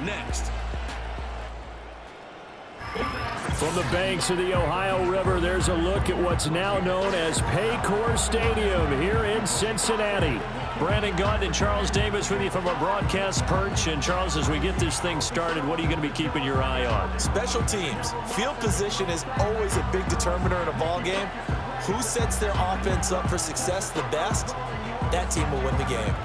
next. From the banks of the Ohio River, there's a look at what's now known as Paycor Stadium here in Cincinnati. Brandon Gaudin and Charles Davis with you from our broadcast perch. And, Charles, as we get this thing started, what are you going to be keeping your eye on? Special teams. Field position is always a big determiner in a ball game. Who sets their offense up for success the best, that team will win the game.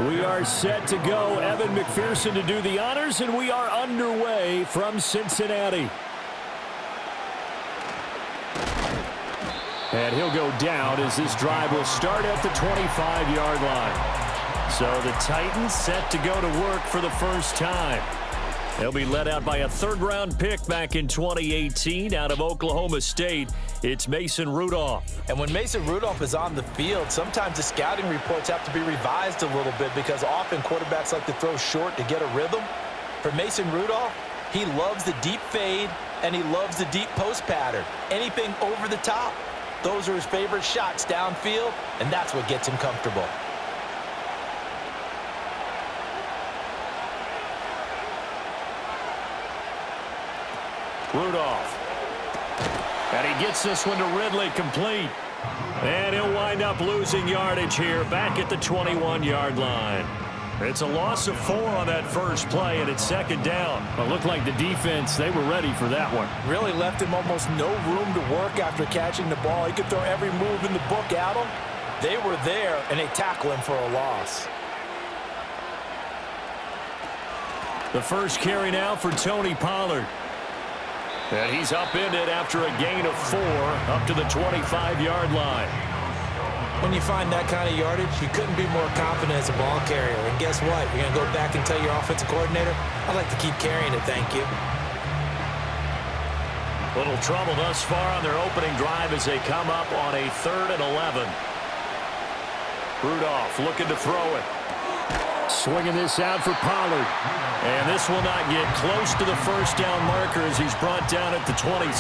We are set to go. Evan McPherson to do the honors, and we are underway from Cincinnati. And he'll go down as this drive will start at the 25-yard line. So the Titans set to go to work for the first time. They'll be led out by a third-round pick back in 2018 out of Oklahoma State. It's Mason Rudolph. And when Mason Rudolph is on the field, sometimes the scouting reports have to be revised a little bit because often quarterbacks like to throw short to get a rhythm. For Mason Rudolph, he loves the deep fade and he loves the deep post pattern. Anything over the top, those are his favorite shots downfield, and that's what gets him comfortable. Rudolph. And he gets this one to Ridley, complete. And he'll wind up losing yardage here back at the 21-yard line. It's a loss of 4 on that first play, and it's second down. It looked like the defense, they were ready for that one. Really left him almost no room to work after catching the ball. He could throw every move in the book at him. They were there, and they tackle him for a loss. The first carry now for Tony Pollard. And he's upended after a gain of 4 up to the 25-yard line. When you find that kind of yardage, you couldn't be more confident as a ball carrier. And guess what? You're going to go back and tell your offensive coordinator, I'd like to keep carrying it, thank you. Little trouble thus far on their opening drive as they come up on a 3rd and 11. Rudolph looking to throw it. Swinging this out for Pollard. And this will not get close to the first down marker as he's brought down at the 26.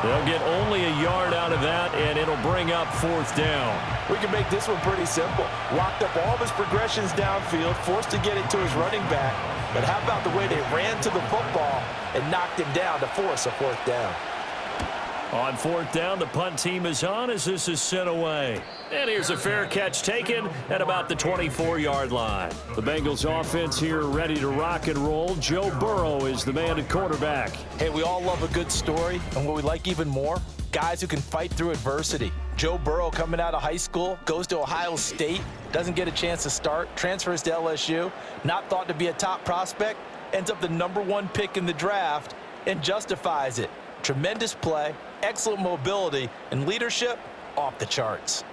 They'll get only a yard out of that, and it'll bring up 4th down. We can make this one pretty simple. Locked up all of his progressions downfield, forced to get it to his running back. But how about the way they ran to the football and knocked him down to force a 4th down? On 4th down, the punt team is on as this is sent away. And here's a fair catch taken at about the 24-yard line. The Bengals offense here ready to rock and roll. Joe Burrow is the man at quarterback. Hey, we all love a good story, and what we like even more, guys who can fight through adversity. Joe Burrow coming out of high school, goes to Ohio State, doesn't get a chance to start, transfers to LSU, not thought to be a top prospect, ends up the #1 pick in the draft, and justifies it. Tremendous play, excellent mobility, and leadership off the charts.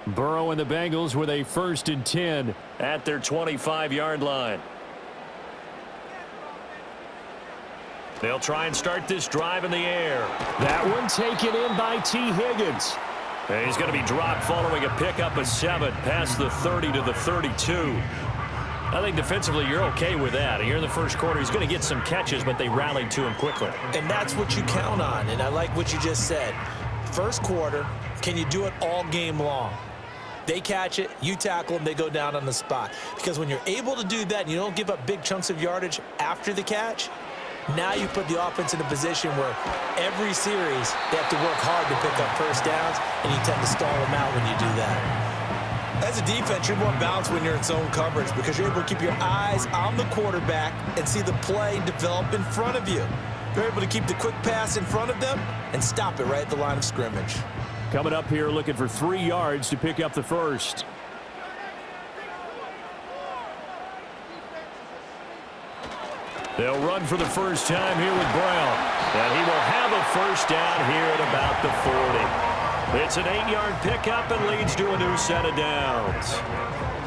Burrow and the Bengals with a 1st and 10 at their 25-yard line. They'll try and start this drive in the air. That one taken in by T. Higgins. And he's going to be dropped following a pickup of 7 past the 30 to the 32. I think defensively you're okay with that. Here in the first quarter, he's going to get some catches, but they rallied to him quickly. And that's what you count on, and I like what you just said. First quarter, can you do it all game long? They catch it, you tackle them, they go down on the spot. Because when you're able to do that and you don't give up big chunks of yardage after the catch, now you put the offense in a position where every series they have to work hard to pick up first downs, and you tend to stall them out when you do that. As a defense, you're more balanced when you're in zone coverage because you're able to keep your eyes on the quarterback and see the play develop in front of you. You're able to keep the quick pass in front of them and stop it right at the line of scrimmage. Coming up here looking for 3 yards to pick up the first. They'll run for the first time here with Brown. And he will have a first down here at about the 40. It's an 8-yard pickup and leads to a new set of downs.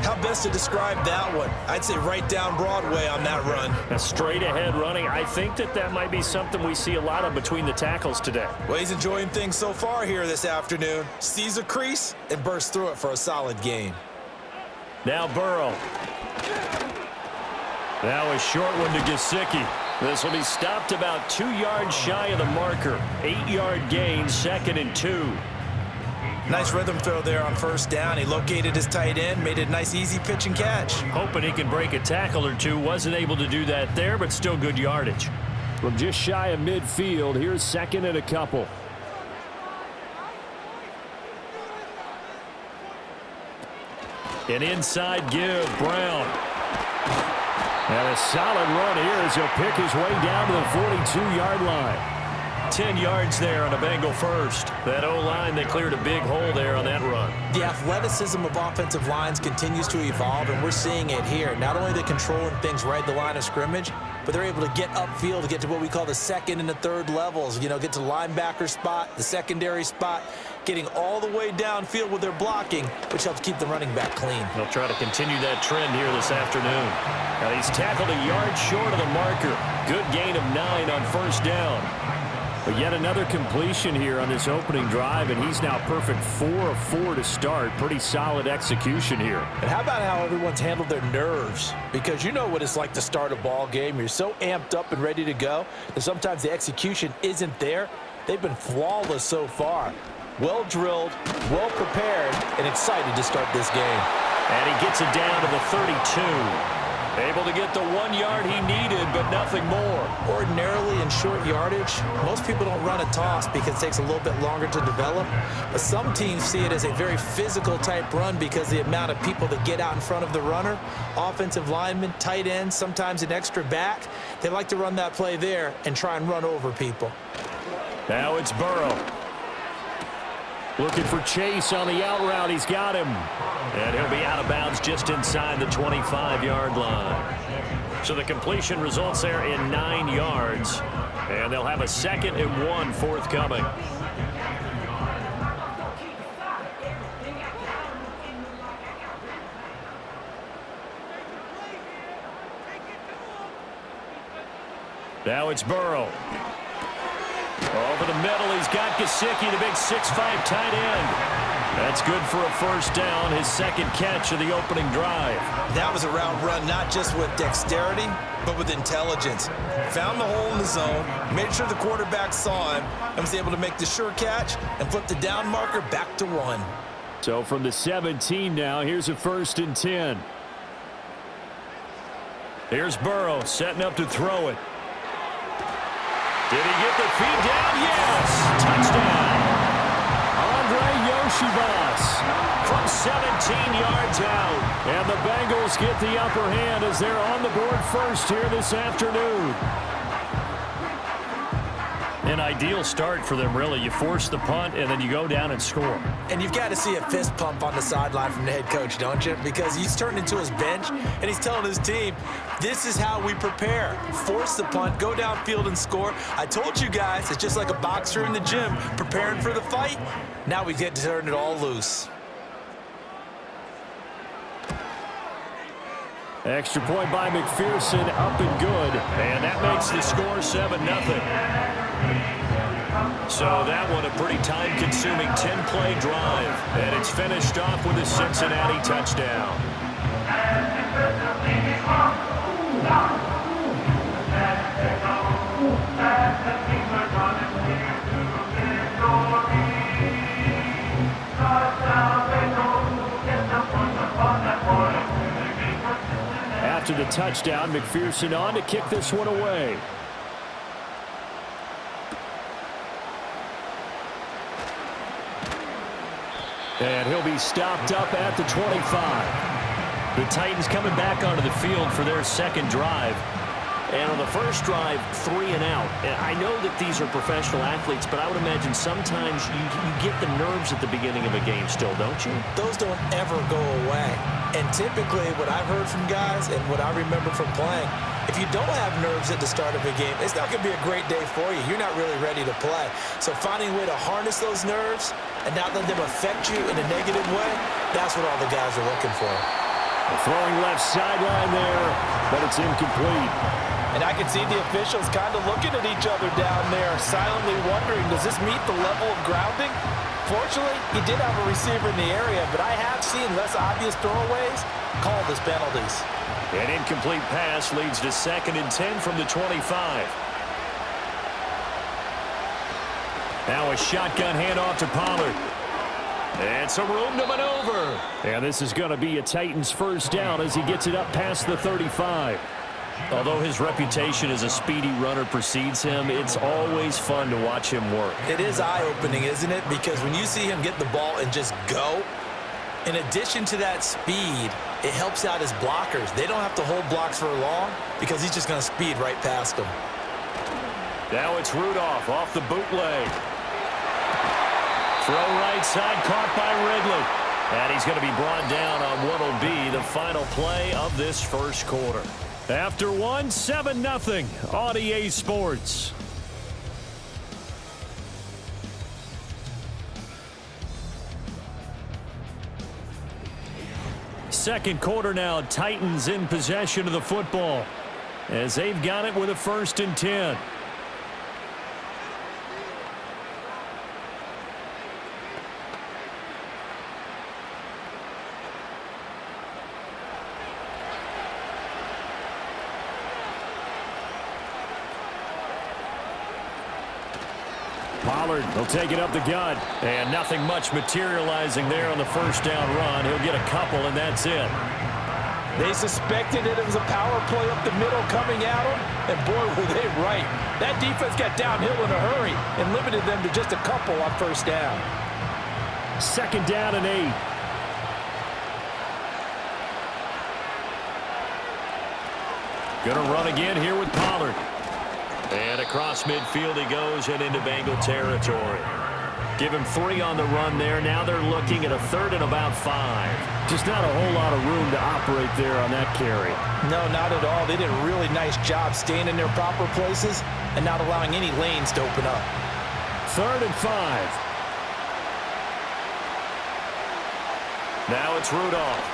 How best to describe that one? I'd say right down Broadway on that run. A straight-ahead running. I think that might be something we see a lot of between the tackles today. Well, he's enjoying things so far here this afternoon. Sees a crease and bursts through it for a solid gain. Now Burrow. Now a short one to Gesicki. This will be stopped about 2 yards shy of the marker. 8-yard gain, 2nd and 2. Nice rhythm throw there on first down. He located his tight end, made it a nice, easy pitch and catch. Hoping he can break a tackle or two. Wasn't able to do that there, but still good yardage. From just shy of midfield, here's 2nd and a couple. An inside give, Brown. And a solid run here as he'll pick his way down to the 42-yard line. 10 yards there on a Bengal first. That O-line, they cleared a big hole there on that run. The athleticism of offensive lines continues to evolve, and we're seeing it here. Not only are they controlling things right at the line of scrimmage, but they're able to get upfield to get to what we call the second and the third levels. You know, get to the linebacker spot, the secondary spot, getting all the way downfield with their blocking, which helps keep the running back clean. They'll try to continue that trend here this afternoon. Now he's tackled a yard short of the marker. Good gain of 9 on first down. But yet another completion here on this opening drive, and he's now perfect 4 of 4 to start. Pretty solid execution here. And how about how everyone's handled their nerves? Because you know what it's like to start a ball game. You're so amped up and ready to go that sometimes the execution isn't there. They've been flawless so far. Well drilled, well prepared, and excited to start this game. And he gets it down to the 32. Able to get the 1 yard he needed, but nothing more. Ordinarily in short yardage, most people don't run a toss because it takes a little bit longer to develop. But some teams see it as a very physical type run because the amount of people that get out in front of the runner, offensive linemen, tight ends, sometimes an extra back. They like to run that play there and try and run over people. Now it's Burrow. Looking for Chase on the out route. He's got him. And he'll be out of bounds just inside the 25-yard line. So the completion results there in 9 yards. And they'll have a 2nd and 1 forthcoming. Now it's Burrow. Over the middle, he's got Gesicki, the big 6'5" tight end. That's good for a first down, his 2nd catch of the opening drive. That was a route run not just with dexterity, but with intelligence. Found the hole in the zone, made sure the quarterback saw him, and was able to make the sure catch and flip the down marker back to 1. So from the 17 now, here's a 1st and 10. Here's Burrow setting up to throw it. Did he get the feed down? Yes! Touchdown! Andre Yoshibas from 17 yards out. And the Bengals get the upper hand as they're on the board first here this afternoon. An ideal start for them, really. You force the punt, and then you go down and score. And you've got to see a fist pump on the sideline from the head coach, don't you? Because he's turned into his bench, and he's telling his team, this is how we prepare. Force the punt, go downfield and score. I told you guys, it's just like a boxer in the gym preparing for the fight. Now we get to turn it all loose. Extra point by McPherson, up and good. And that makes the score 7-0. So that one a pretty time-consuming 10-play drive. And it's finished off with a Cincinnati touchdown. After the touchdown, McPherson on to kick this one away. And he'll be stopped up at the 25. The Titans coming back onto the field for their 2nd drive. And on the first drive, 3 and out. And I know that these are professional athletes, but I would imagine sometimes you get the nerves at the beginning of a game still, don't you? Those don't ever go away. And typically what I've heard from guys and what I remember from playing, if you don't have nerves at the start of a game, it's not going to be a great day for you. You're not really ready to play. So finding a way to harness those nerves and not let them affect you in a negative way, that's what all the guys are looking for. Throwing left sideline there, but it's incomplete. And I can see the officials kind of looking at each other down there, silently wondering, does this meet the level of grounding? Fortunately, he did have a receiver in the area, but I have seen less obvious throwaways called as penalties. An incomplete pass leads to 2nd and 10 from the 25. Now a shotgun handoff to Pollard. And some room to maneuver. And this is going to be a Titans first down as he gets it up past the 35. Although his reputation as a speedy runner precedes him, it's always fun to watch him work. It is eye-opening, isn't it? Because when you see him get the ball and just go, in addition to that speed, it helps out his blockers. They don't have to hold blocks for long because he's just going to speed right past them. Now it's Rudolph off the bootleg. Throw right side, caught by Ridley. And he's going to be brought down on what will be the final play of this first quarter. After 7-0 on EA Sports. Second quarter now, Titans in possession of the football as they've got it with a 1st and 10. Pollard will take it up the gut, and nothing much materializing there on the first down run. He'll get a couple, and that's it. They suspected it was a power play up the middle coming at them, and boy, were they right. That defense got downhill in a hurry and limited them to just a couple on first down. 2nd down and 8. Gonna run again here with Pollard. And across midfield he goes and into Bengal territory. Give him 3 on the run there. Now they're looking at a 3rd and about 5. Just not a whole lot of room to operate there on that carry. No, not at all. They did a really nice job staying in their proper places and not allowing any lanes to open up. 3rd and 5. Now it's Rudolph.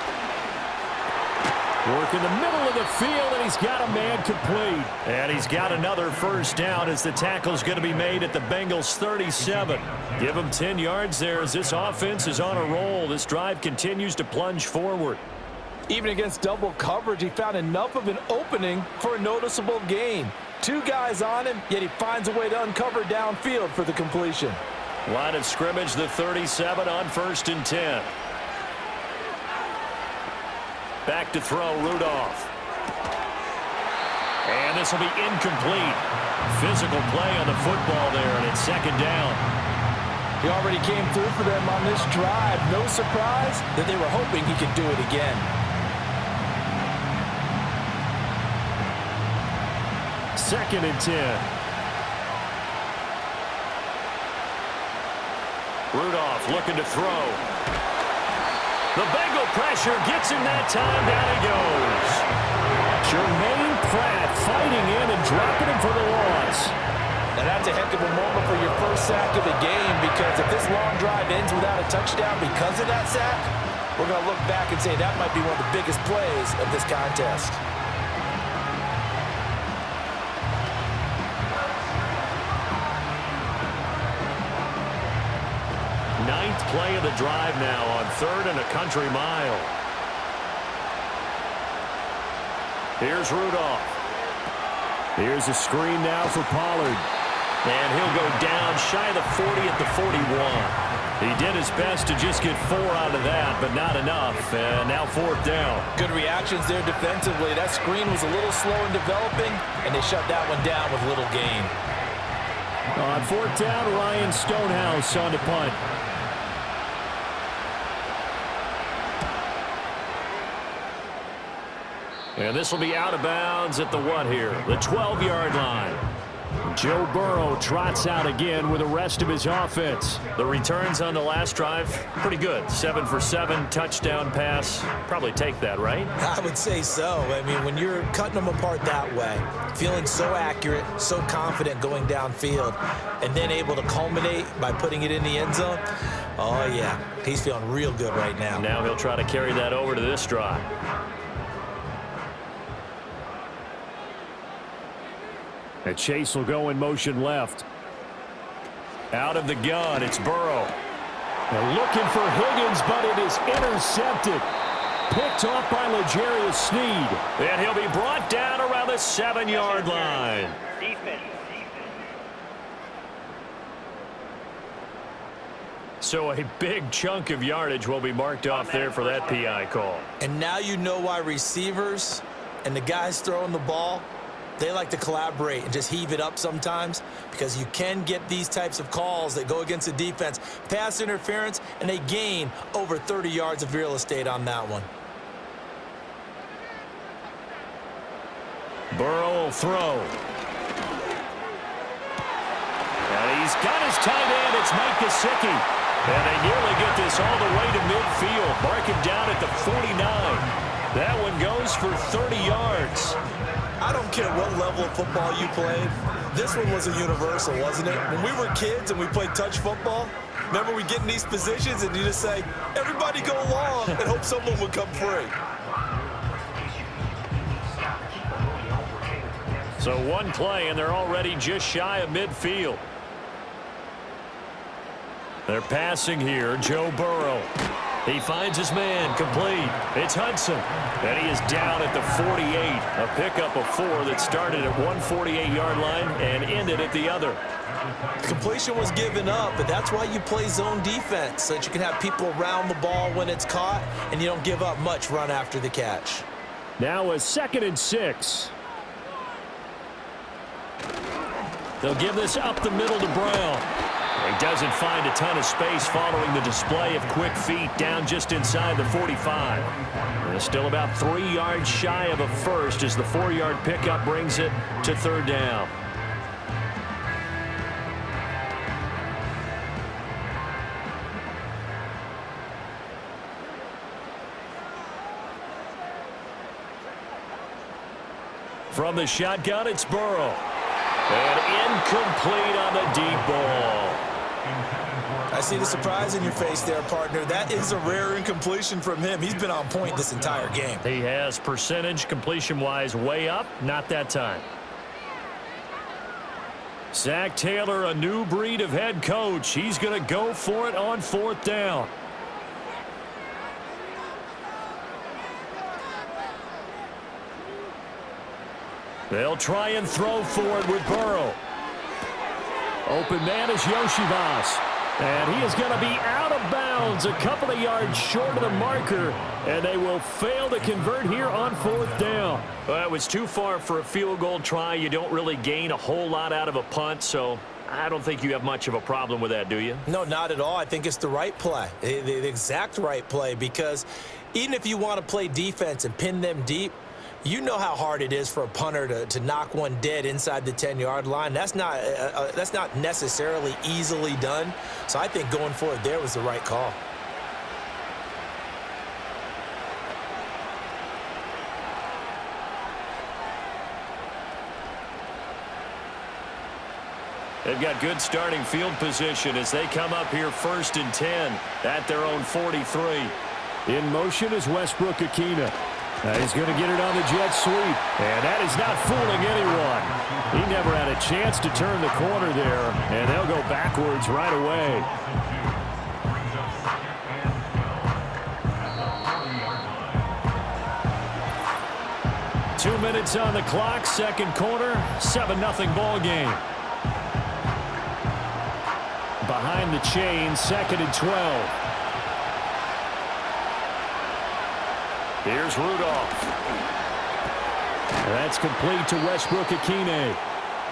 Work in the middle of the field, and he's got a man complete. And he's got another first down as the tackle's going to be made at the Bengals' 37. Give him 10 yards there as this offense is on a roll. This drive continues to plunge forward. Even against double coverage, he found enough of an opening for a noticeable gain. 2 guys on him, yet he finds a way to uncover downfield for the completion. Line of scrimmage, the 37 on 1st and 10. Back to throw, Rudolph. And this will be incomplete. Physical play on the football there, and it's 2nd down. He already came through for them on this drive. No surprise that they were hoping he could do it again. 2nd and 10. Rudolph looking to throw. The Bengal pressure gets him that time. Down he goes. Jermaine Pratt fighting in and dropping him for the loss. Now that's a heck of a moment for your first sack of the game, because if this long drive ends without a touchdown because of that sack, we're going to look back and say that might be one of the biggest plays of this contest. Ninth play of the drive now on 3rd and a country mile. Here's Rudolph. Here's a screen now for Pollard. And he'll go down shy of the 40 at the 41. He did his best to just get 4 out of that, but not enough. And now 4th down. Good reactions there defensively. That screen was a little slow in developing, and they shut that one down with little gain. On 4th down, Ryan Stonehouse on the punt. And this will be out of bounds at the what here? The 12-yard line. Joe Burrow trots out again with the rest of his offense. The returns on the last drive, pretty good. 7 for 7, touchdown pass. Probably take that, right? I would say so. I mean, when you're cutting them apart that way, feeling so accurate, so confident going downfield, and then able to culminate by putting it in the end zone, Oh, yeah. He's feeling real good right now. Now he'll try to carry that over to this drive. And Chase will go in motion left. Out of the gun, it's Burrow. They're looking for Higgins, but it is intercepted. Picked off by L'Jarius Sneed. And he'll be brought down around the 7-yard line. So a big chunk of yardage will be marked off there for that PI call. And now you know why receivers and the guys throwing the ball, they like to collaborate and just heave it up sometimes, because you can get these types of calls that go against the defense, pass interference, and they gain over 30 yards of real estate on that one. Burrow will throw. And he's got his tight end. It's Mike Gesicki. And they nearly get this all the way to midfield. Mark him down at the 49. That one goes for 30 yards. I don't care what level of football you played. This one was a universal, wasn't it? When we were kids and we played touch football, remember we get in these positions and you just say, everybody go long, and hope someone would come free. So one play, and they're already just shy of midfield. They're passing here. Joe Burrow. He finds his man, complete. It's Hudson. And he is down at the 48. A pickup of 4 that started at 148-yard line and ended at the other. Completion was given up, but that's why you play zone defense, so that you can have people around the ball when it's caught, and you don't give up much run after the catch. Now a 2nd and 6. They'll give this up the middle to Brown. He doesn't find a ton of space following the display of quick feet down just inside the 45. And still about 3 yards shy of a first as the 4-yard pickup brings it to 3rd down. From the shotgun, it's Burrow. And incomplete on the deep ball. I see the surprise in your face there, partner. That is a rare incompletion from him. He's been on point this entire game. He has percentage completion-wise way up, not that time. Zach Taylor, a new breed of head coach. He's going to go for it on 4th down. They'll try and throw for it with Burrow. Open man is Yoshivas. And he is going to be out of bounds a couple of yards short of the marker. And they will fail to convert here on 4th down. Well, it was too far for a field goal try. You don't really gain a whole lot out of a punt, so I don't think you have much of a problem with that, do you? No, not at all. I think it's the right play, the exact right play, because even if you want to play defense and pin them deep, you know how hard it is for a punter to knock one dead inside the 10-yard line. That's not necessarily easily done. So I think going for it there was the right call. They've got good starting field position as they come up here 1st and 10 at their own 43. In motion is Westbrook-Ikhine. He's going to get it on the jet sweep. And that is not fooling anyone. He never had a chance to turn the corner there. And they'll go backwards right away. Two minutes on the clock, 2nd quarter, 7-0 ball game. Behind the chain, 2nd and 12. Here's Rudolph. That's complete to Westbrook-Ikhine.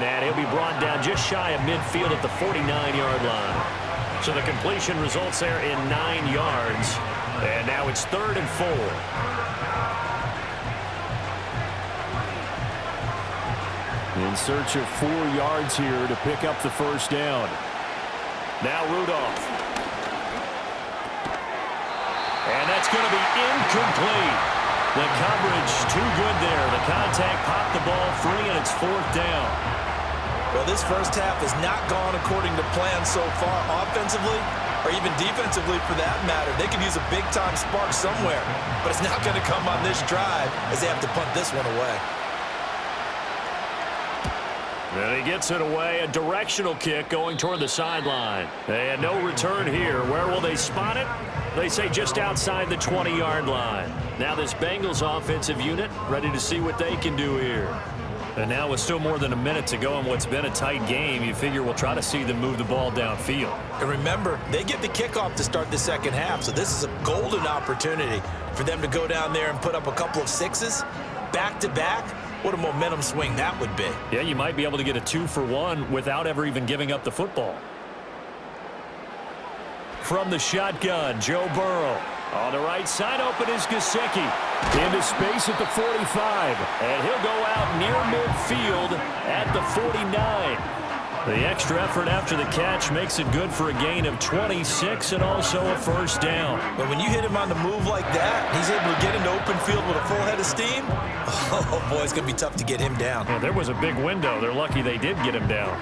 And he'll be brought down just shy of midfield at the 49-yard line. So the completion results there in 9 yards. And now it's 3rd and 4. In search of 4 yards here to pick up the 1st down. Now Rudolph. And that's going to be incomplete. The coverage too good there. The contact popped the ball free, and it's 4th down. Well, this first half has not gone according to plan so far. Offensively, or even defensively for that matter. They could use a big-time spark somewhere, but it's not going to come on this drive as they have to punt this one away. And he gets it away, a directional kick going toward the sideline. And no return here. Where will they spot it? They say just outside the 20-yard line. Now this Bengals offensive unit ready to see what they can do here. And now with still more than a minute to go in what's been a tight game, you figure we'll try to see them move the ball downfield. And remember, they get the kickoff to start the second half, so this is a golden opportunity for them to go down there and put up a couple of sixes back-to-back. What a momentum swing that would be. Yeah, you might be able to get a 2-for-1 without ever even giving up the football. From the shotgun, Joe Burrow. On the right side, open is Gesicki. Into space at the 45. And he'll go out near midfield at the 49. The extra effort after the catch makes it good for a gain of 26 and also a first down. But when you hit him on the move like that, he's able to get into open field with a full head of steam. Oh, boy, it's going to be tough to get him down. Yeah, there was a big window. They're lucky they did get him down.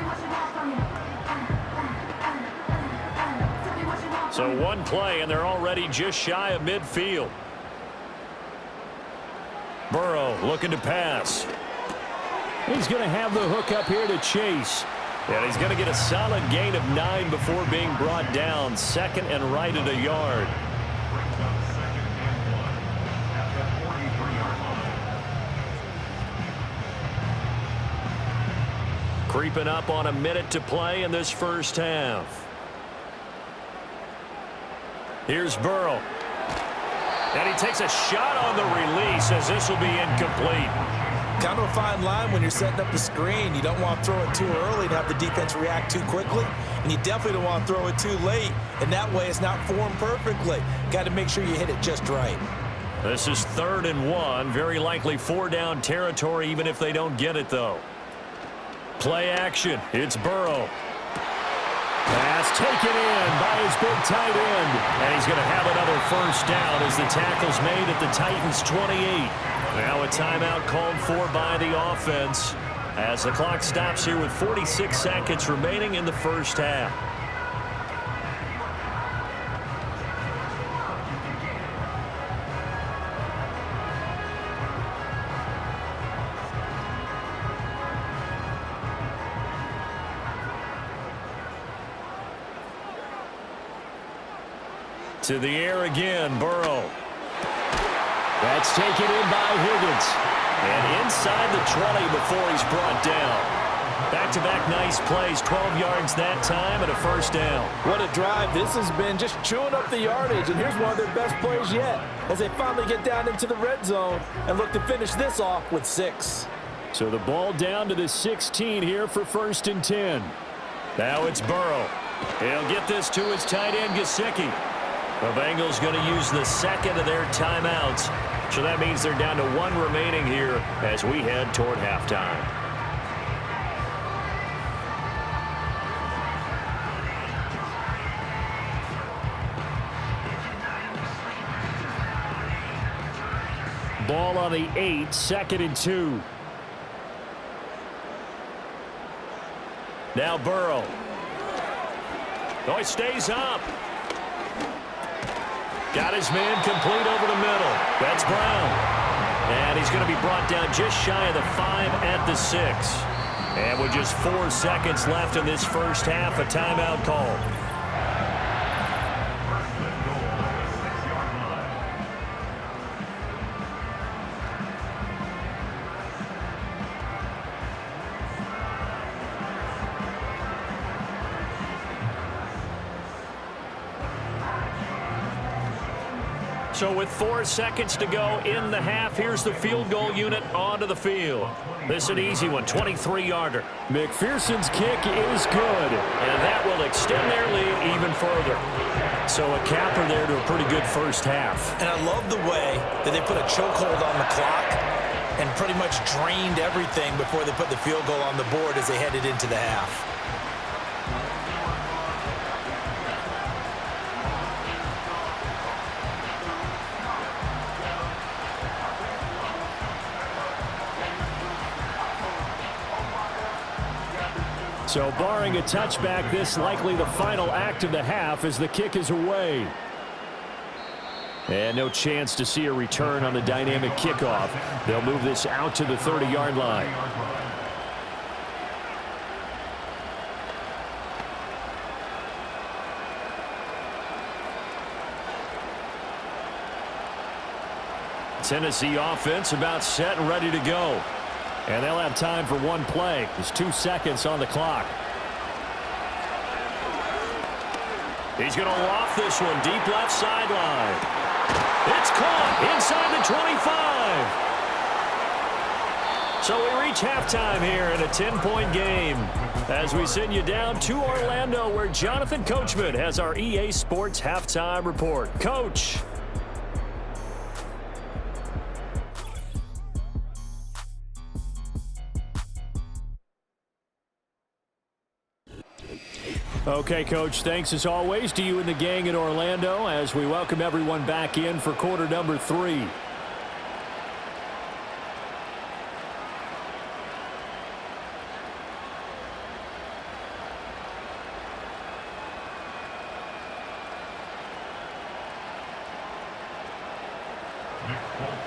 So one play, and they're already just shy of midfield. Burrow looking to pass. He's going to have the hook up here to Chase. And he's going to get a solid gain of 9 before being brought down. Second and right at a yard. Creeping up on a minute to play in this first half. Here's Burrow. And he takes a shot on the release as this will be incomplete. Kind of a fine line when you're setting up the screen. You don't want to throw it too early and have the defense react too quickly. And you definitely don't want to throw it too late. And that way it's not formed perfectly. Got to make sure you hit it just right. This is 3rd and 1. Very likely 4-down territory even if they don't get it, though. Play action. It's Burrow. Pass taken in by his big tight end. And he's going to have another first down as the tackle's made at the Titans' 28. Now a timeout called for by the offense as the clock stops here with 46 seconds remaining in the first half. To the air again, Burrow. That's taken in by Higgins. And inside the 20 before he's brought down. Back-to-back nice plays, 12 yards that time and a first down. What a drive this has been, just chewing up the yardage. And here's one of their best plays yet as they finally get down into the red zone and look to finish this off with 6. So the ball down to the 16 here for 1st and 10. Now it's Burrow. He'll get this to his tight end, Gesicki. The Bengals going to use the second of their timeouts. So that means they're down to 1 remaining here as we head toward halftime. Ball on the 8, 2nd and 2. Now Burrow. Oh, he stays up. Got his man complete over the middle. That's Brown. And he's going to be brought down just shy of the 5 at the 6. And with just 4 seconds left in this first half, a timeout call. So with 4 seconds to go in the half, here's the field goal unit onto the field. This is an easy one, 23-yarder. McPherson's kick is good. And that will extend their lead even further. So a capper there to a pretty good first half. And I love the way that they put a chokehold on the clock and pretty much drained everything before they put the field goal on the board as they headed into the half. So barring a touchback, this likely the final act of the half as the kick is away. And no chance to see a return on the dynamic kickoff. They'll move this out to the 30-yard line. Tennessee offense about set and ready to go. And they'll have time for one play. There's 2 seconds on the clock. He's going to loft this one deep left sideline. It's caught inside the 25. So we reach halftime here in a 10-point game as we send you down to Orlando, where Jonathan Coachman has our EA Sports halftime report. Coach. Okay, Coach, thanks as always to you and the gang in Orlando as we welcome everyone back in for quarter number 3.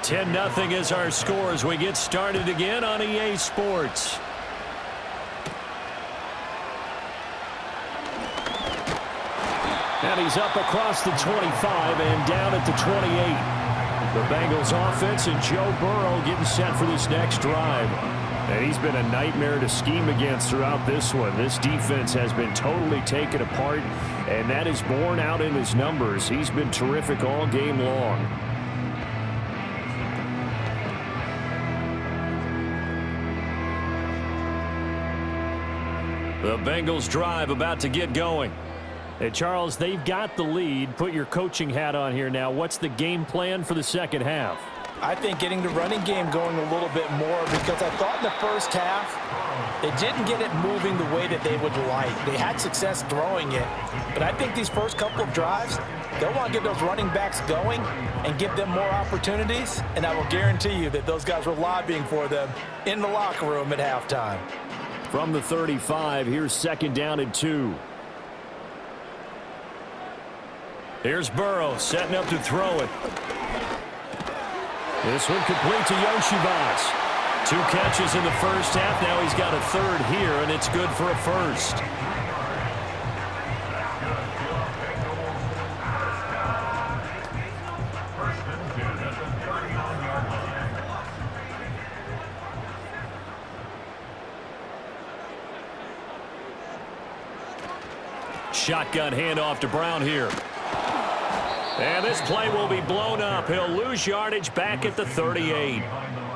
(10-0) is our score as we get started again on EA Sports. And he's up across the 25 and down at the 28. The Bengals offense and Joe Burrow getting set for this next drive. And he's been a nightmare to scheme against throughout this one. This defense has been totally taken apart, and that is borne out in his numbers. He's been terrific all game long. The Bengals drive about to get going. Hey, Charles, they've got the lead. Put your coaching hat on here now. What's the game plan for the second half? I think getting the running game going a little bit more, because I thought in the first half they didn't get it moving the way that they would like. They had success throwing it, but I think these first couple of drives, they'll want to get those running backs going and give them more opportunities, and I will guarantee you that those guys were lobbying for them in the locker room at halftime. From the 35, here's 2nd down and 2. Here's Burrow setting up to throw it. This one complete to Yoshivas. 2 catches in the first half. Now he's got a 3rd here, and it's good for a 1st. Shotgun handoff to Brown here. And this play will be blown up. He'll lose yardage back at the 38.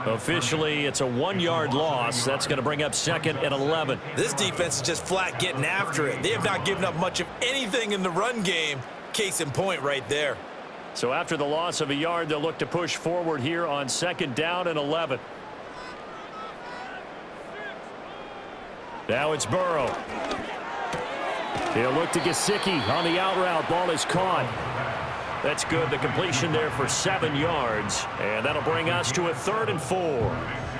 Officially, it's a 1-yard loss. That's going to bring up 2nd and 11. This defense is just flat getting after it. They have not given up much of anything in the run game. Case in point right there. So after the loss of a yard, they'll look to push forward here on 2nd down and 11. Now it's Burrow. He'll look to Gesicki on the out route. Ball is caught. That's good. The completion there for 7 yards. And that'll bring us to a 3rd and 4.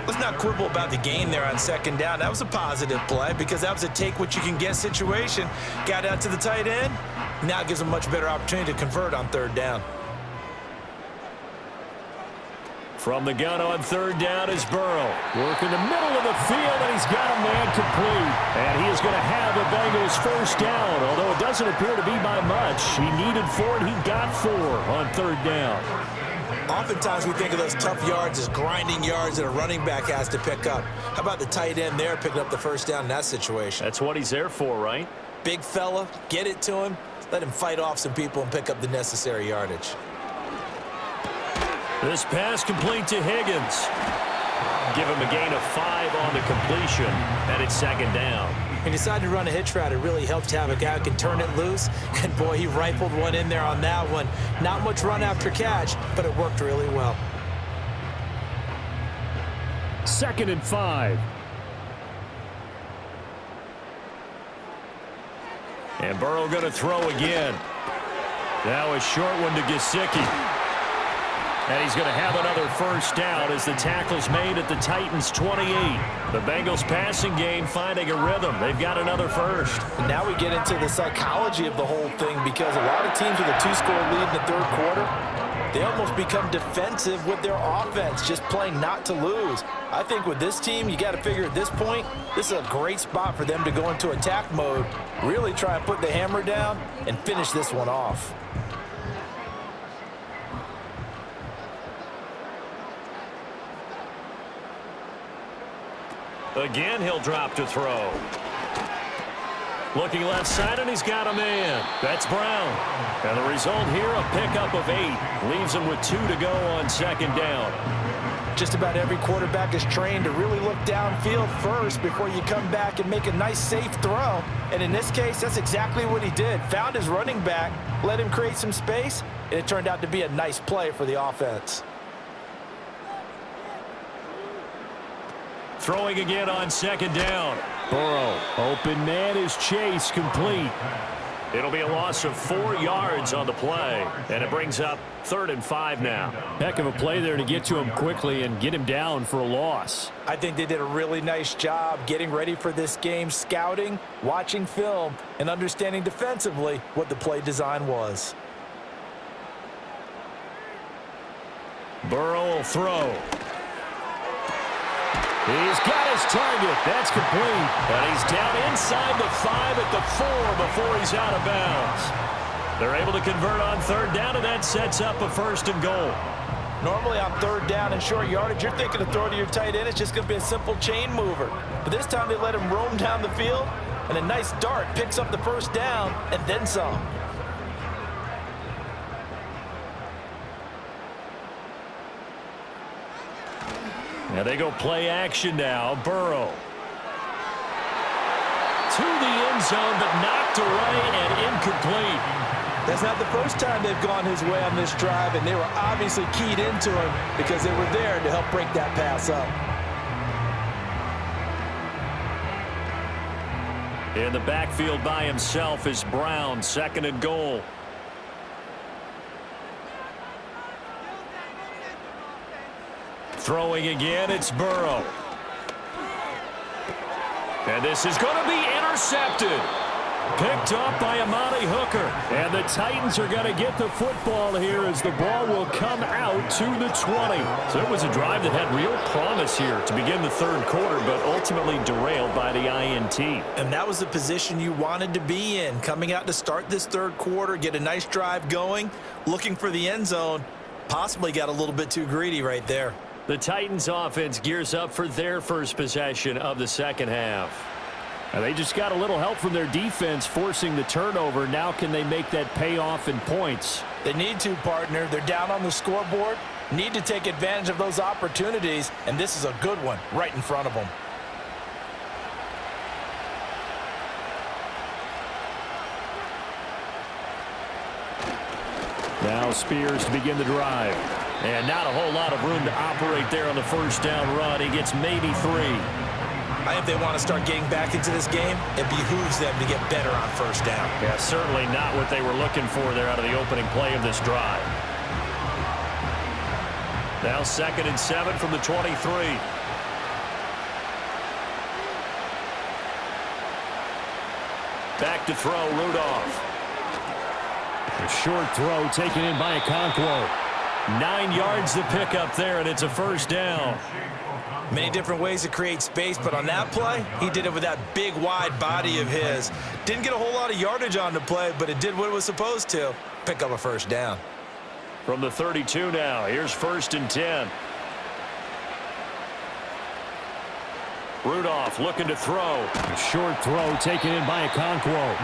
Let's not quibble about the gain there on 2nd down. That was a positive play because that was a take-what-you-can-get situation. Got out to the tight end. Now it gives them a much better opportunity to convert on 3rd down. From the gun on 3rd down is Burrow. Working the middle of the field, and he's got a man complete. And he is going to have the Bengals 1st down, although it doesn't appear to be by much. He needed 4, and he got 4 on 3rd down. Oftentimes we think of those tough yards as grinding yards that a running back has to pick up. How about the tight end there picking up the 1st down in that situation? That's what he's there for, right? Big fella, get it to him, let him fight off some people and pick up the necessary yardage. This pass complete to Higgins. Give him a gain of 5 on the completion, and it's 2nd down. He decided to run a hitch route. It really helped to have a guy who can turn it loose, and boy, he rifled one in there on that one. Not much run after catch, but it worked really well. 2nd and 5. And Burrow going to throw again. Now a short one to Gesicki. And he's going to have another first down as the tackle's made at the Titans' 28. The Bengals passing game finding a rhythm. They've got another first. Now we get into the psychology of the whole thing, because a lot of teams with a 2-score lead in the third quarter, they almost become defensive with their offense, just playing not to lose. I think with this team, you got to figure at this point, this is a great spot for them to go into attack mode, really try and put the hammer down and finish this one off. Again, he'll drop to throw. Looking left side, and he's got a man. That's Brown. And the result here, a pickup of 8. Leaves him with 2 to go on second down. Just about every quarterback is trained to really look downfield first before you come back and make a nice, safe throw. And in this case, that's exactly what he did. Found his running back, let him create some space, and it turned out to be a nice play for the offense. Throwing again on second down. Burrow, open man is Chase, complete. It'll be a loss of 4 yards on the play, and it brings up 3rd and 5 now. Heck of a play there to get to him quickly and get him down for a loss. I think they did a really nice job getting ready for this game, scouting, watching film, and understanding defensively what the play design was. Burrow will throw. He's got his target. That's complete. And he's down inside the 5 at the 4 before he's out of bounds. They're able to convert on 3rd down, and that sets up a 1st and goal. Normally on 3rd down and short yardage, you're thinking to throw to your tight end. It's just going to be a simple chain mover. But this time they let him roam down the field, and a nice dart picks up the 1st down and then some. Now they go play action now. Burrow. To the end zone, but knocked away and incomplete. That's not the first time they've gone his way on this drive, and they were obviously keyed into him because they were there to help break that pass up. In the backfield by himself is Brown, 2nd and goal. Throwing again, it's Burrow. And this is going to be intercepted. Picked off by Amani Hooker. And the Titans are going to get the football here as the ball will come out to the 20. So it was a drive that had real promise here to begin the 3rd quarter, but ultimately derailed by the INT. And that was the position you wanted to be in, coming out to start this 3rd quarter, get a nice drive going, looking for the end zone. Possibly got a little bit too greedy right there. The Titans offense gears up for their first possession of the 2nd half. And they just got a little help from their defense forcing the turnover. Now can they make that pay off in points? They need to, partner. They're down on the scoreboard. Need to take advantage of those opportunities, and this is a good one right in front of them. Now Spears to begin the drive. And not a whole lot of room to operate there on the 1st down run. He gets maybe 3. I think they want to start getting back into this game. It behooves them to get better on 1st down. Yeah, certainly not what they were looking for there out of the opening play of this drive. Now 2nd and 7 from the 23. Back to throw, Rudolph. A short throw taken in by Okonkwo. 9 yards to pick up there, and it's a 1st down. Many different ways to create space, but on that play, he did it with that big, wide body of his. Didn't get a whole lot of yardage on the play, but it did what it was supposed to. Pick up a 1st down. From the 32 now, here's 1st and 10. Rudolph looking to throw. A short throw taken in by Okonkwo.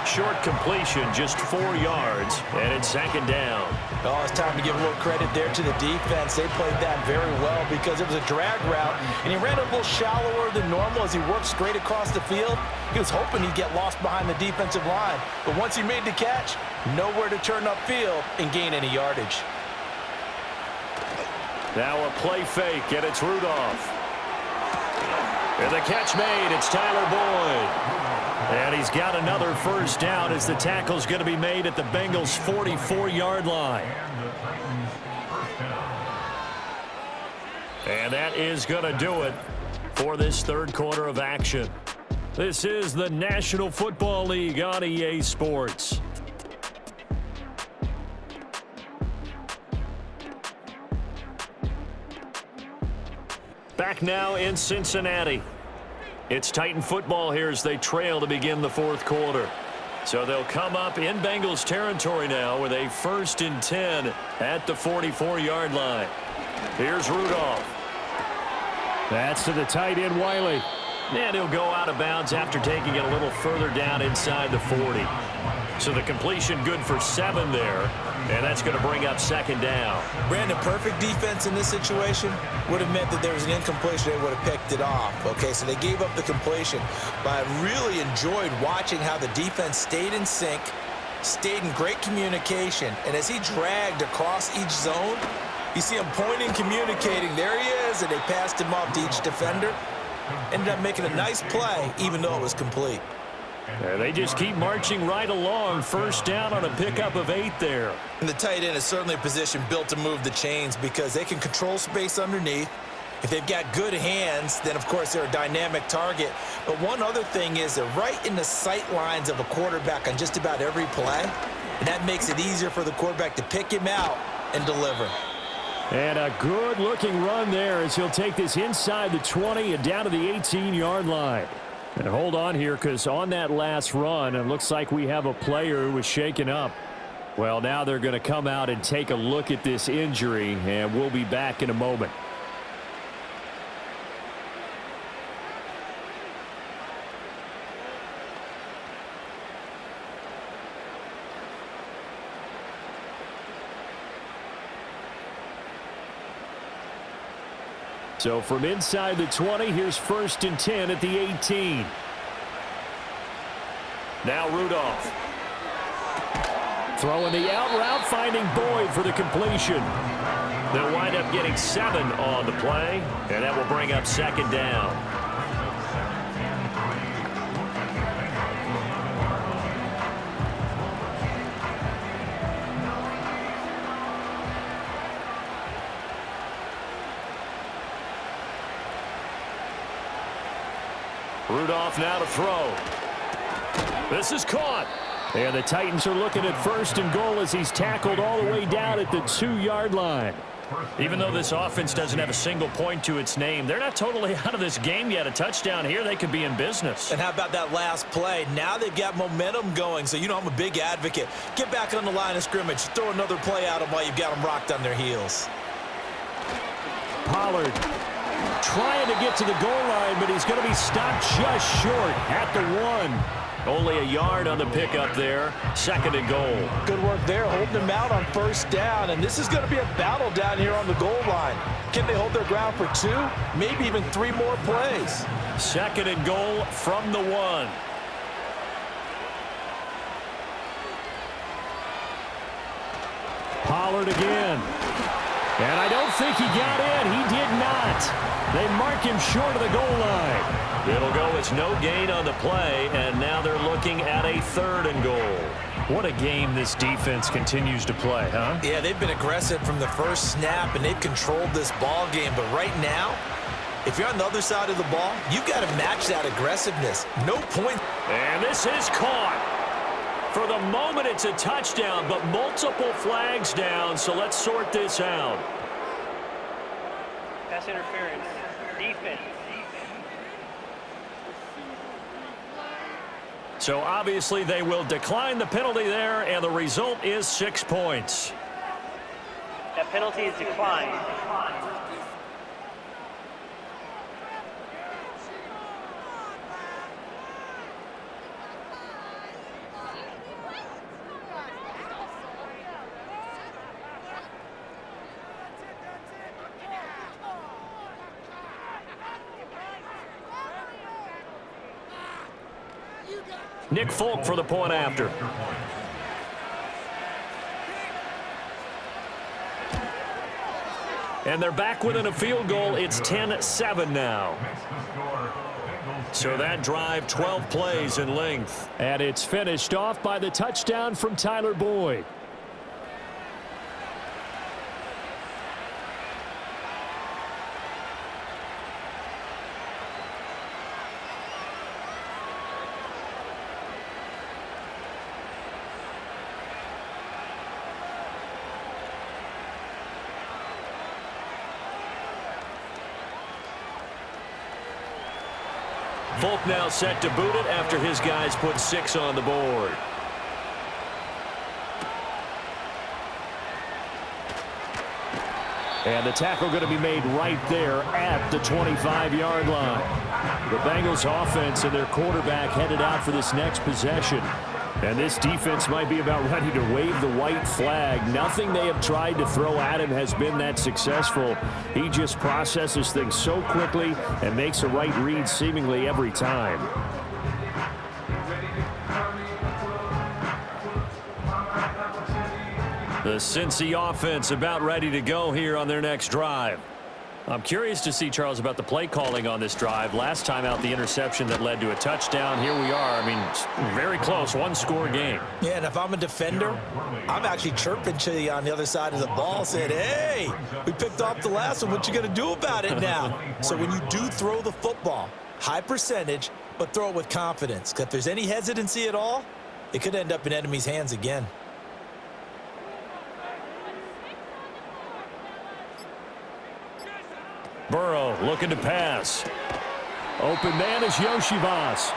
Short completion, just 4 yards, and it's 2nd down. Oh, it's time to give a little credit there to the defense. They played that very well because it was a drag route, and he ran a little shallower than normal as he worked straight across the field. He was hoping he'd get lost behind the defensive line, but once he made the catch, nowhere to turn upfield and gain any yardage. Now a play fake, and it's Rudolph. And the catch made, it's Tyler Boyd. And he's got another 1st down as the tackle's going to be made at the Bengals' 44-yard line. And that is going to do it for this third quarter of action. This is the National Football League on EA Sports. Back now in Cincinnati. It's Titan football here as they trail to begin the fourth quarter. So they'll come up in Bengals territory now with a 1st and 10 at the 44-yard line. Here's Rudolph. That's to the tight end, Wiley. And he'll go out of bounds after taking it a little further down inside the 40. So the completion good for 7 there, and that's going to bring up 2nd down. Brandon, perfect defense in this situation would have meant that there was an incompletion. They would have picked it off. Okay, so they gave up the completion, but I really enjoyed watching how the defense stayed in sync, stayed in great communication, and as he dragged across each zone, you see him pointing, communicating. There he is, and they passed him off to each defender. Ended up making a nice play, even though it was complete. And they just keep marching right along. 1st down on a pickup of 8 there. And the tight end is certainly a position built to move the chains because they can control space underneath. If they've got good hands, then, of course, they're a dynamic target. But one other thing is they're right in the sight lines of a quarterback on just about every play, and that makes it easier for the quarterback to pick him out and deliver. And a good-looking run there as he'll take this inside the 20 and down to the 18-yard line. And hold on here, because on that last run, it looks like we have a player who was shaken up. Well, now they're going to come out and take a look at this injury, and we'll be back in a moment. So from inside the 20, here's 1st and 10 at the 18. Now Rudolph. Throwing the out route, finding Boyd for the completion. They'll wind up getting 7 on the play, and that will bring up 2nd down. Rudolph now to throw. This is caught. And the Titans are looking at 1st and goal as he's tackled all the way down at the 2-yard line. Even though this offense doesn't have a single point to its name, they're not totally out of this game yet. A touchdown here, they could be in business. And how about that last play? Now they've got momentum going, so you know I'm a big advocate. Get back on the line of scrimmage. Throw another play at them while you've got them rocked on their heels. Pollard trying to get to the goal line, but he's going to be stopped just short at the 1. Only a yard on the pickup there. 2nd and goal. Good work there, holding them out on 1st down, and this is going to be a battle down here on the goal line. Can they hold their ground for 2, maybe even 3 more plays? 2nd and goal from the 1. Pollard again. And I don't think he got in. He did not. They mark him short of the goal line. It'll go as no gain on the play, and now they're looking at a 3rd and goal. What a game this defense continues to play, huh? Yeah, they've been aggressive from the first snap, and they've controlled this ball game. But right now, if you're on the other side of the ball, you've got to match that aggressiveness. No point. And this is caught. For the moment, it's a touchdown, but multiple flags down, so let's sort this out. Pass interference. Defense. So obviously they will decline the penalty there, and the result is 6 points. That penalty is declined. Nick Folk for the point after. And they're back within a field goal. It's 10-7 now. So that drive, 12 plays in length. And it's finished off by the touchdown from Tyler Boyd. Folk now set to boot it after his guys put 6 on the board. And the tackle going to be made right there at the 25-yard line. The Bengals offense and their quarterback headed out for this next possession. And this defense might be about ready to wave the white flag. Nothing they have tried to throw at him has been that successful. He just processes things so quickly and makes a right read seemingly every time. The Cincy offense about ready to go here on their next drive. I'm curious to see, Charles, about the play calling on this drive. Last time out, the interception that led to a touchdown. Here we are. I mean, very close, one-score game. Yeah, and if I'm a defender, I'm actually chirping to you on the other side of the ball, saying, hey, we picked off the last one. What you going to do about it now? So when you do throw the football, high percentage, but throw it with confidence. Because if there's any hesitancy at all, it could end up in enemy's hands again. Burrow looking to pass. Open man is Yoshivas.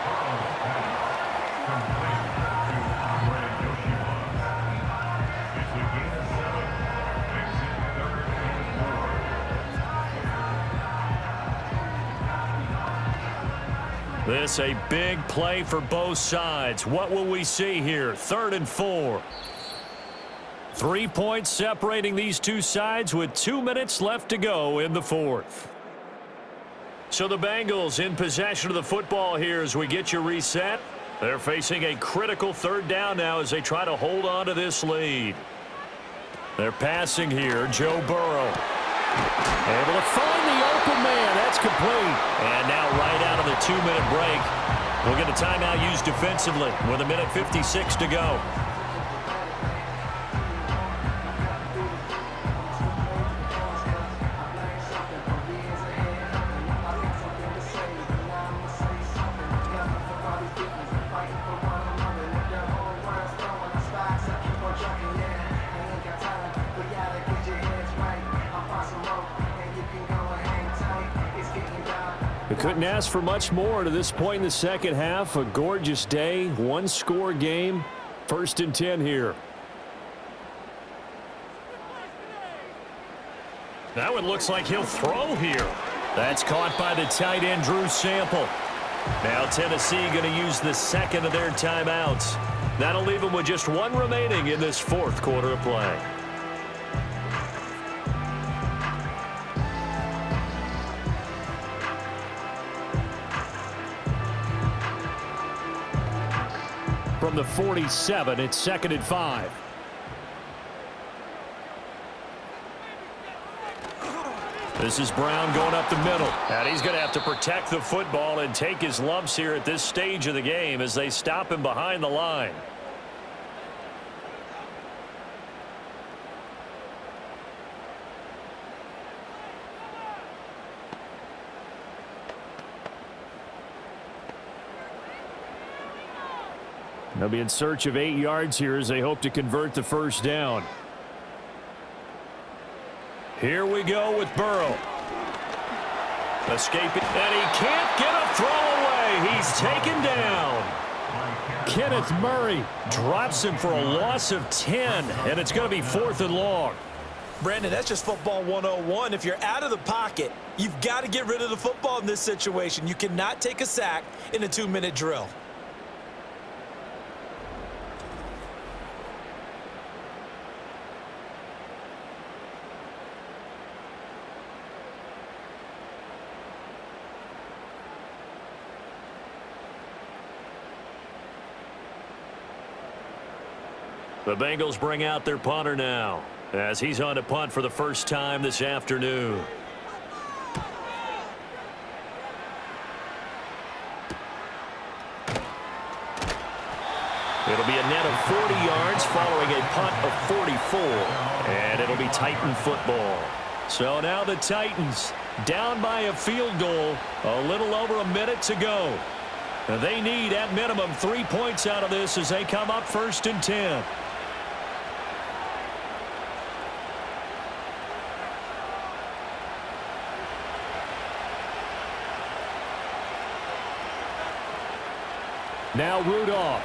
This a big play for both sides. What will we see here? 3rd and 4. 3 points separating these two sides with 2 minutes left to go in the 4th. So the Bengals in possession of the football here as we get you reset. They're facing a critical 3rd down now as they try to hold on to this lead. They're passing here. Joe Burrow. Able to find the open man. That's complete. And now right out of the 2-minute break, we'll get a timeout used defensively with 1:56 to go. Couldn't ask for much more to this point in the second half. A gorgeous day, one-score game. 1st and 10 here. Now it looks like he'll throw here. That's caught by the tight end, Drew Sample. Now Tennessee going to use the 2nd of their timeouts. That'll leave them with just 1 remaining in this 4th quarter of play. From the 47, it's 2nd and 5. This is Brown going up the middle. And he's going to have to protect the football and take his lumps here at this stage of the game as they stop him behind the line. They'll be in search of 8 yards here as they hope to convert the 1st down. Here we go with Burrow. Escaping, and he can't get a throw away. He's taken down. Kenneth Murray Drops him for a loss of 10, and it's going to be 4th and long. Brandon, that's just football 101. If you're out of the pocket, you've got to get rid of the football in this situation. You cannot take a sack in a 2-minute drill. The Bengals bring out their punter now as he's on to punt for the first time this afternoon. It'll be a net of 40 yards following a punt of 44. And it'll be Titan football. So now the Titans down by a field goal. A little over a minute to go. They need at minimum 3 points out of this as they come up 1st and 10. Now Rudolph.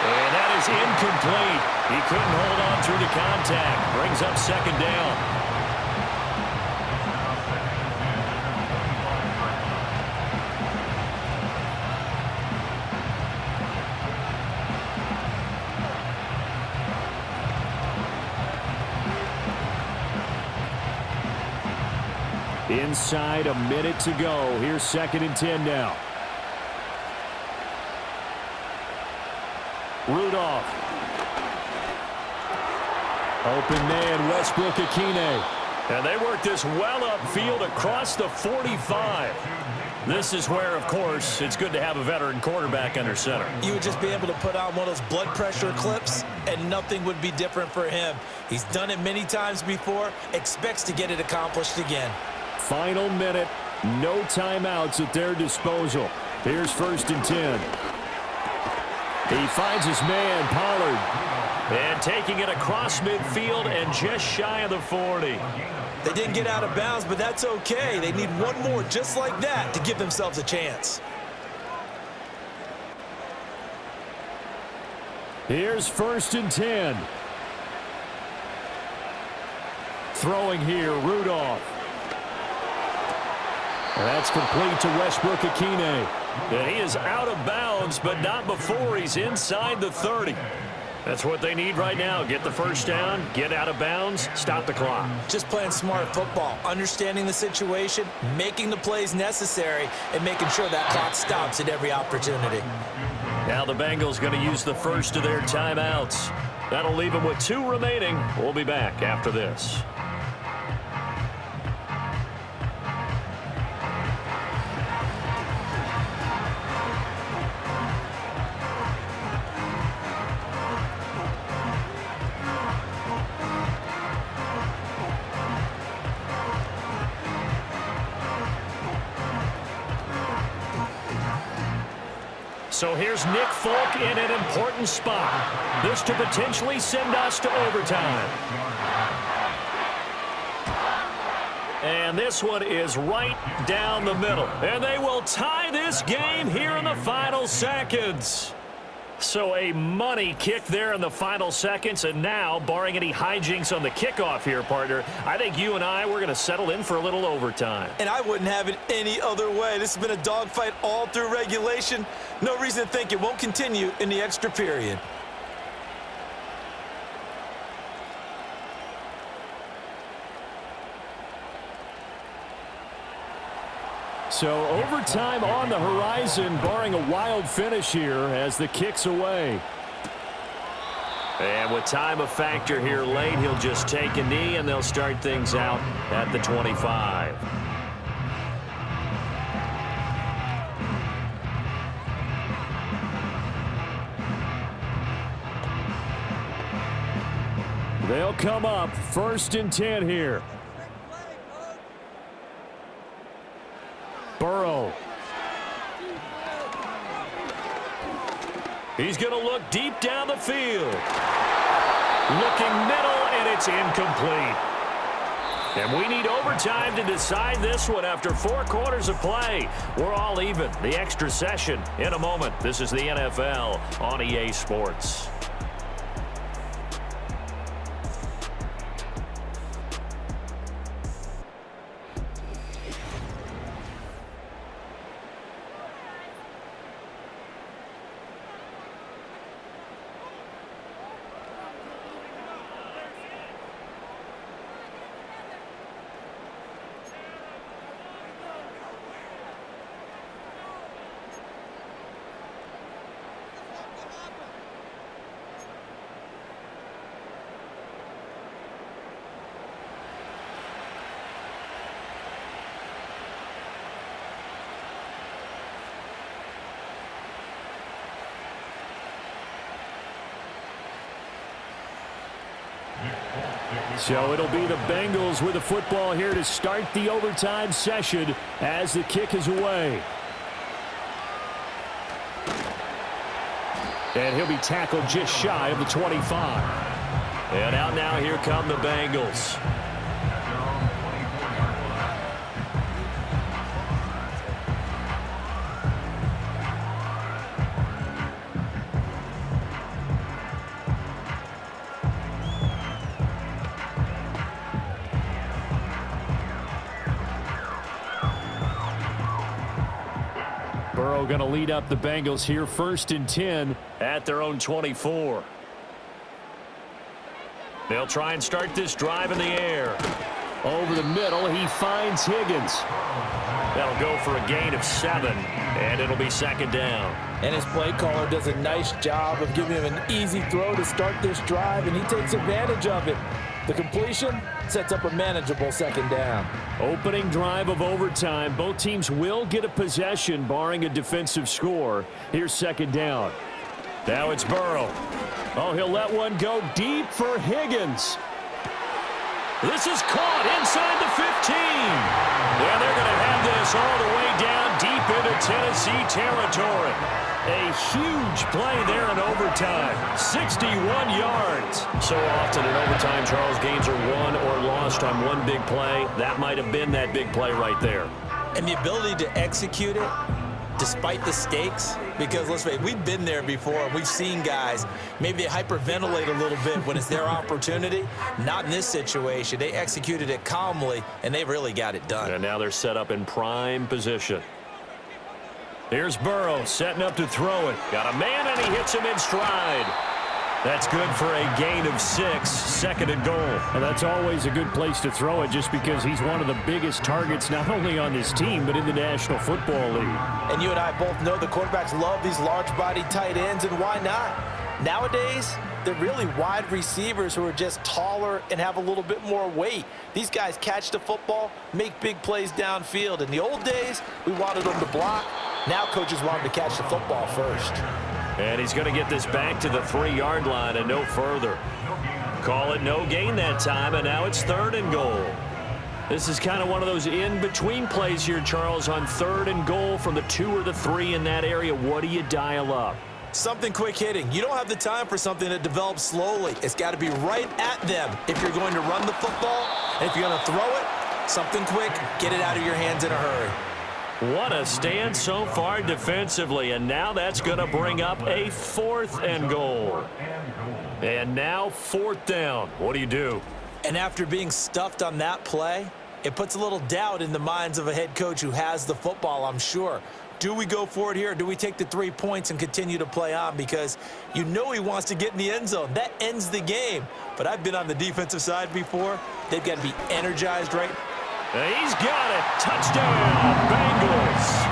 And that is incomplete. He couldn't hold on through the contact. Brings up second down. Inside a minute to go. Here's 2nd and 10 now. Rudolph. Open man, Westbrook-Ikhine. And they work this well upfield across the 45. This is where, of course, it's good to have a veteran quarterback under center. You would just be able to put on one of those blood pressure clips, and nothing would be different for him. He's done it many times before, expects to get it accomplished again. Final minute, no timeouts at their disposal. Here's 1st and 10. He finds his man, Pollard. And taking it across midfield and just shy of the 40. They didn't get out of bounds, but that's okay. They need one more just like that to give themselves a chance. Here's 1st and 10. Throwing here, Rudolph. That's complete to Westbrook-Ikhine. And he is out of bounds, but not before he's inside the 30. That's what they need right now. Get the first down, get out of bounds, stop the clock. Just playing smart football, understanding the situation, making the plays necessary, and making sure that clock stops at every opportunity. Now the Bengals going to use the first of their timeouts. That'll leave them with 2 remaining. We'll be back after this. So here's Nick Folk in an important spot. This to potentially send us to overtime. And this one is right down the middle. And they will tie this game here in the final seconds. So a money kick there in the final seconds. And now, barring any hijinks on the kickoff here, partner, I think you and I, we're going to settle in for a little overtime. And I wouldn't have it any other way. This has been a dogfight all through regulation. No reason to think it won't continue in the extra period. So overtime on the horizon, barring a wild finish here as the kick's away. And with time a factor here late, he'll just take a knee and they'll start things out at the 25. They'll come up 1st and 10 here. Burrow. He's going to look deep down the field. Looking middle, and it's incomplete. And we need overtime to decide this one after 4 quarters of play. We're all even. The extra session in a moment. This is the NFL on EA Sports. So it'll be the Bengals with the football here to start the overtime session as the kick is away. And he'll be tackled just shy of the 25. And out now, here come the Bengals. Burrow going to lead up the Bengals here, 1st and 10. At their own 24. They'll try and start this drive in the air. Over the middle, he finds Higgins. That'll go for a gain of 7, and it'll be 2nd down. And his play caller does a nice job of giving him an easy throw to start this drive, and he takes advantage of it. The completion sets up a manageable 2nd down. Opening drive of overtime. Both teams will get a possession, barring a defensive score. Here's 2nd down. Now it's Burrow. Oh, he'll let one go deep for Higgins. This is caught inside the 15. Yeah, they're going to have this all the way down deep into Tennessee territory. A huge play there in overtime. 61 yards. So often in overtime, Charles, games are won or lost on one big play. That might have been that big play right there. And the ability to execute it despite the stakes, because let's face it, we've been there before. We've seen guys, maybe they hyperventilate a little bit when it's their opportunity. Not in this situation. They executed it calmly, and they really got it done. And now they're set up in prime position. Here's Burrow setting up to throw it. Got a man, and he hits him in stride. That's good for a gain of 6, 2nd and goal. And that's always a good place to throw it, just because he's one of the biggest targets not only on this team but in the National Football League. And you and I both know the quarterbacks love these large-body tight ends, and why not? Nowadays, they're really wide receivers who are just taller and have a little bit more weight. These guys catch the football, make big plays downfield. In the old days, we wanted them to block. Now coaches want them to catch the football first. And he's going to get this back to the 3-yard line and no further. Call it no gain that time, and now it's 3rd and goal. This is kind of one of those in-between plays here, Charles, on 3rd and goal from the 2 or the 3 in that area. What do you dial up? Something quick hitting. You don't have the time for something that develops slowly. It's got to be right at them if you're going to run the football. And if you're going to throw it, something quick, get it out of your hands in a hurry. What a stand so far defensively, and now that's going to bring up a 4th and goal. And now 4th down. What do you do? And after being stuffed on that play, it puts a little doubt in the minds of a head coach who has the football, I'm sure. Do we go for it here, or do we take the 3 points and continue to play on? Because you know he wants to get in the end zone. That ends the game. But I've been on the defensive side before. They've got to be energized right. He's got it. Touchdown, Bengals.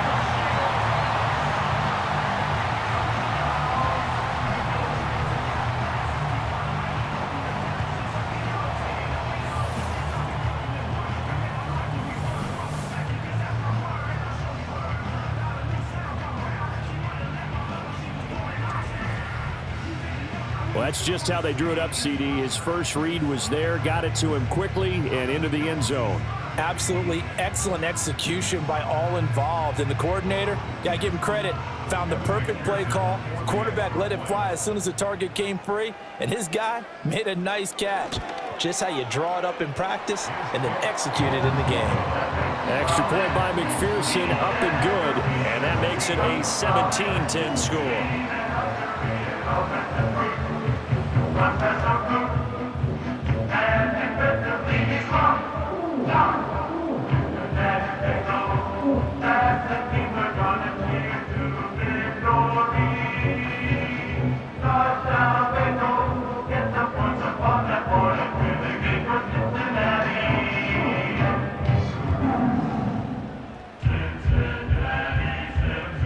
Well, that's just how they drew it up, CD. His first read was there, got it to him quickly, and into the end zone. Absolutely excellent execution by all involved. And the coordinator, got to give him credit, found the perfect play call. Quarterback let it fly as soon as the target came free, and his guy made a nice catch. Just how you draw it up in practice and then execute it in the game. Extra point by McPherson, up and good. And that makes it a 17-10 score.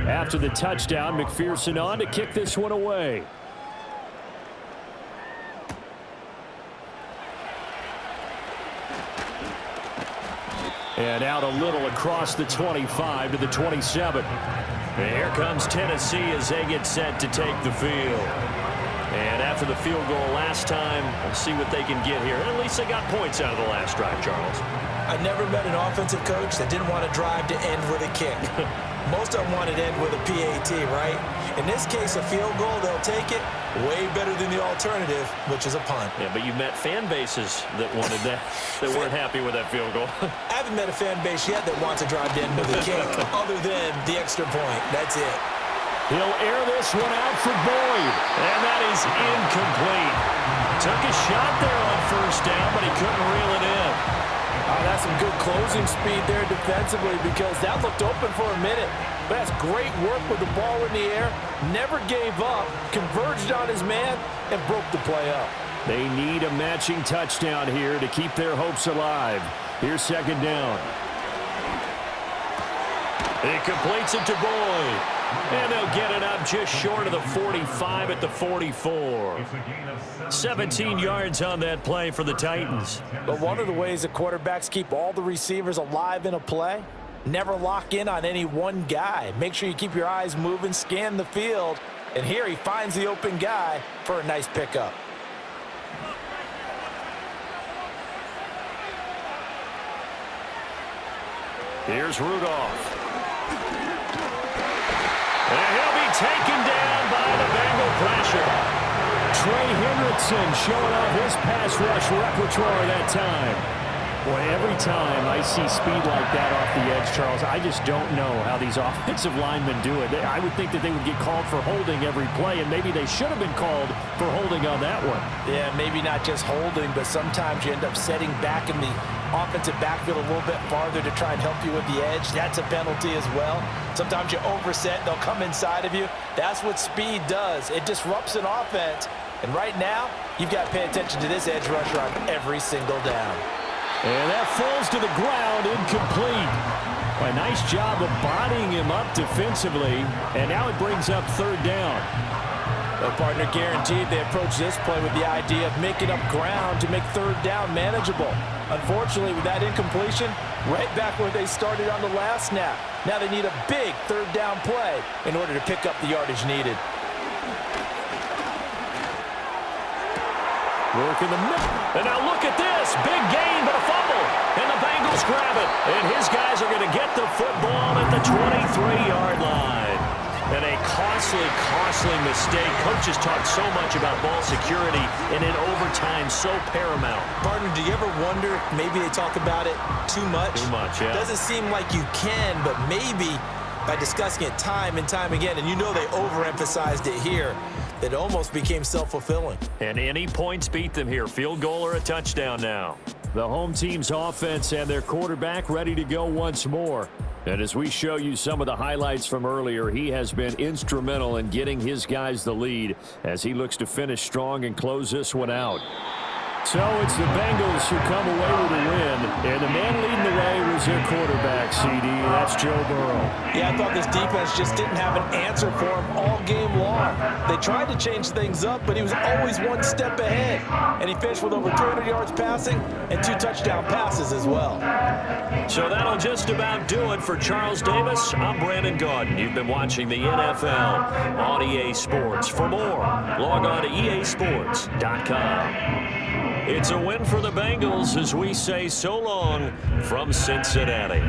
After the touchdown, McPherson on to kick this one away. And out a little across the 25 to the 27. And here comes Tennessee as they get set to take the field. And after the field goal last time, we'll see what they can get here. At least they got points out of the last drive, Charles. I never met an offensive coach that didn't want to drive to end with a kick. Most of them wanted to end with a PAT, right? In this case, a field goal, they'll take it. Way better than the alternative, which is a punt. Yeah, but you've met fan bases that wanted that, that weren't happy with that field goal. I haven't met a fan base yet that wants to drive to end with a kick, other than the extra point. That's it. He'll air this one out for Boyd. And that is incomplete. Took a shot there on first down, but he couldn't reel it in. that's some good closing speed there defensively because that looked open for a minute. But that's great work with the ball in the air. Never gave up, converged on his man, and broke the play up. They need a matching touchdown here to keep their hopes alive. Here's second down. It completes it to Boyd. And they'll get it up just short of the 45 at the 44. 17 yards on that play for the Titans. But one of the ways that quarterbacks keep all the receivers alive in a play, never lock in on any one guy. Make sure you keep your eyes moving, scan the field. And here he finds the open guy for a nice pickup. Here's Rudolph. And he'll be taken down by the Bengal pressure. Trey Hendrickson showing off his pass rush repertoire that time. Boy, every time I see speed like that off the edge, Charles, I just don't know how these offensive linemen do it. I would think that they would get called for holding every play, and maybe they should have been called for holding on that one. Yeah, maybe not just holding, but sometimes you end up setting back in the offensive backfield a little bit farther to try and help you with the edge. That's a penalty as well. Sometimes you overset, they'll come inside of you. That's what speed does. It disrupts an offense. And right now, you've got to pay attention to this edge rusher on every single down. And that falls to the ground, incomplete. A nice job of bodying him up defensively, and now it brings up third down. The partner guaranteed they approach this play with the idea of making up ground to make third down manageable. Unfortunately, with that incompletion, right back where they started on the last snap. Now they need a big third down play in order to pick up the yardage needed. Work in the middle. And now look at this. Big gain, but a fumble. And the Bengals grab it. And his guys are going to get the football at the 23-yard line. And a costly mistake. Coaches talk so much about ball security, and in overtime, so paramount. Partner, do you ever wonder if maybe they talk about it too much? Too much, yeah. Doesn't seem like you can, but maybe by discussing it time and time again, and you know they overemphasized it here, it almost became self-fulfilling. And any points beat them here. Field goal or a touchdown now. The home team's offense and their quarterback ready to go once more. And as we show you some of the highlights from earlier, he has been instrumental in getting his guys the lead as he looks to finish strong and close this one out. So it's the Bengals who come away with a win, and the man leading the way was their quarterback, CD. That's Joe Burrow. Yeah, I thought this defense just didn't have an answer for him all game long. They tried to change things up, but he was always one step ahead. And he finished with over 200 yards passing and 2 touchdown passes as well. So that'll just about do it for Charles Davis. I'm Brandon Gaudin. You've been watching the NFL on EA Sports. For more, log on to easports.com. It's a win for the Bengals as we say so long from Cincinnati.